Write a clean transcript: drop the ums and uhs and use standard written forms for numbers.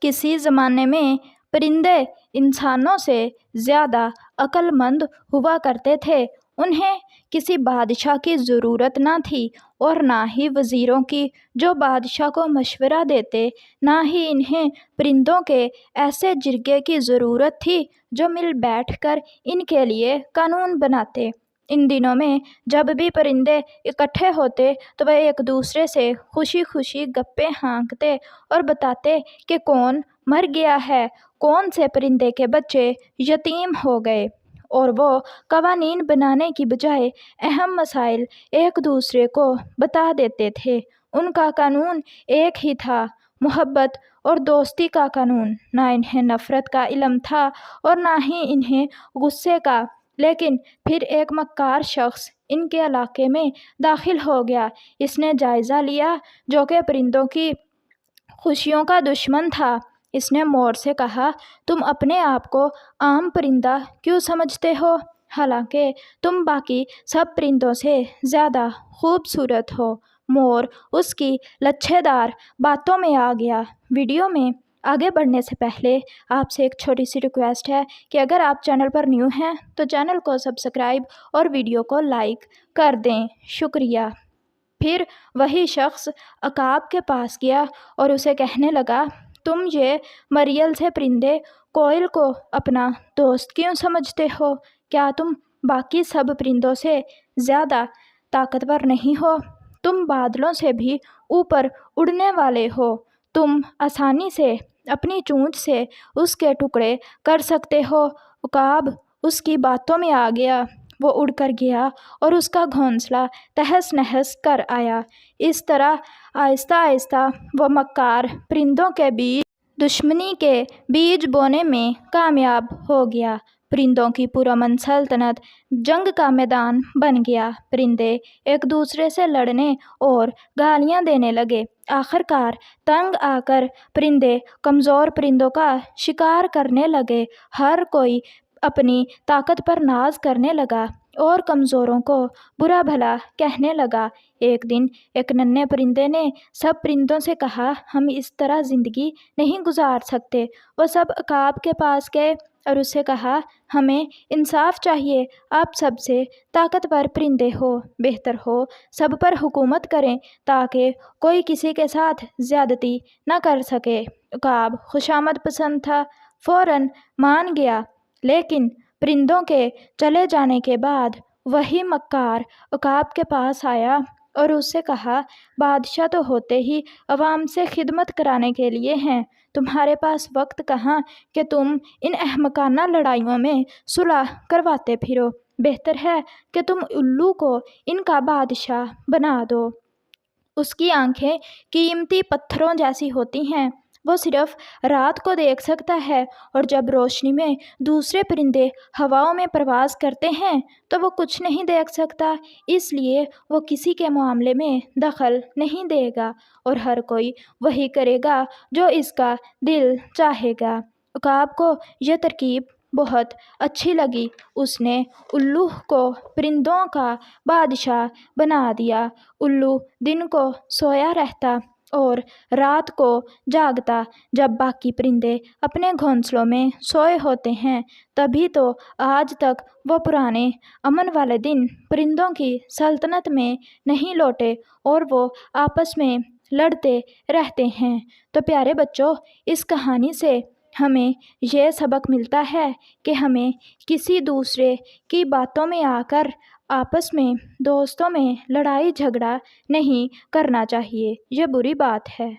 किसी ज़माने में परिंदे इंसानों से ज़्यादा अक्लमंद हुआ करते थे। उन्हें किसी बादशाह की ज़रूरत ना थी और ना ही वज़ीरों की जो बादशाह को मशवरा देते, ना ही इन्हें परिंदों के ऐसे जिरगे की ज़रूरत थी जो मिल बैठ कर इनके लिए कानून बनाते। इन दिनों में जब भी परिंदे इकट्ठे होते तो वह एक दूसरे से खुशी खुशी गप्पे हाँकते और बताते कि कौन मर गया है, कौन से परिंदे के बच्चे यतीम हो गए। और वो कवानीन बनाने की बजाय अहम मसाइल एक दूसरे को बता देते थे। उनका कानून एक ही था, मोहब्बत और दोस्ती का कानून। ना इन्हें नफ़रत का इल्म था और ना ही इन्हें गुस्से का। लेकिन फिर एक मक्कार शख्स इनके इलाके में दाखिल हो गया। इसने जायज़ा लिया जो कि परिंदों की खुशियों का दुश्मन था। इसने मोर से कहा, तुम अपने आप को आम परिंदा क्यों समझते हो, हालांकि तुम बाकी सब परिंदों से ज़्यादा खूबसूरत हो। मोर उसकी लच्छेदार बातों में आ गया। वीडियो में आगे बढ़ने से पहले आपसे एक छोटी सी रिक्वेस्ट है कि अगर आप चैनल पर न्यू हैं तो चैनल को सब्सक्राइब और वीडियो को लाइक कर दें, शुक्रिया। फिर वही शख्स अकाब के पास गया और उसे कहने लगा, तुम ये मरियल से परिंदे कोयल को अपना दोस्त क्यों समझते हो? क्या तुम बाकी सब परिंदों से ज़्यादा ताकतवर नहीं हो? तुम बादलों से भी ऊपर उड़ने वाले हो। तुम आसानी से अपनी चोंच से उसके टुकड़े कर सकते हो। उकाब उसकी बातों में आ गया। वो उड़कर गया और उसका घोंसला तहस नहस कर आया। इस तरह आहिस्ता आहिस्ता वो मक्कार परिंदों के बीच दुश्मनी के बीज बोने में कामयाब हो गया। परिंदों की पुरअमन सल्तनत जंग का मैदान बन गया। परिंदे एक दूसरे से लड़ने और गालियां देने लगे। आखिरकार तंग आकर परिंदे कमज़ोर परिंदों का शिकार करने लगे। हर कोई अपनी ताकत पर नाज करने लगा और कमज़ोरों को बुरा भला कहने लगा। एक दिन एक नन्हे परिंदे ने सब परिंदों से कहा, हम इस तरह ज़िंदगी नहीं गुजार सकते। वह सब अकाब के पास गए और उससे कहा, हमें इंसाफ चाहिए। आप सबसे ताकतवर परिंदे हो, बेहतर हो सब पर हुकूमत करें ताकि कोई किसी के साथ ज़्यादती न कर सके। अकाब खुशामद पसंद था, फ़ौरन मान गया। लेकिन परिंदों के चले जाने के बाद वही मक्कार अकाब के पास आया और उससे कहा, बादशाह तो होते ही अवाम से खिदमत कराने के लिए हैं। तुम्हारे पास वक्त कहाँ कि तुम इन अहमकाना लड़ाइयों में सुलह करवाते फिरो। बेहतर है कि तुम उल्लू को इनका बादशाह बना दो। उसकी आंखें कीमती पत्थरों जैसी होती हैं। वो सिर्फ रात को देख सकता है और जब रोशनी में दूसरे परिंदे हवाओं में प्रवास करते हैं तो वो कुछ नहीं देख सकता। इसलिए वो किसी के मामले में दखल नहीं देगा और हर कोई वही करेगा जो इसका दिल चाहेगा। उकाब को यह तरकीब बहुत अच्छी लगी। उसने उल्लू को परिंदों का बादशाह बना दिया। उल्लू दिन को सोया रहता और रात को जागता। जब बाकी परिंदे अपने घोंसलों में सोए होते हैं तभी तो आज तक वो पुराने अमन वाले दिन परिंदों की सल्तनत में नहीं लौटे और वो आपस में लड़ते रहते हैं। तो प्यारे बच्चों, इस कहानी से हमें यह सबक मिलता है कि हमें किसी दूसरे की बातों में आकर आपस में दोस्तों में लड़ाई झगड़ा नहीं करना चाहिए। यह बुरी बात है।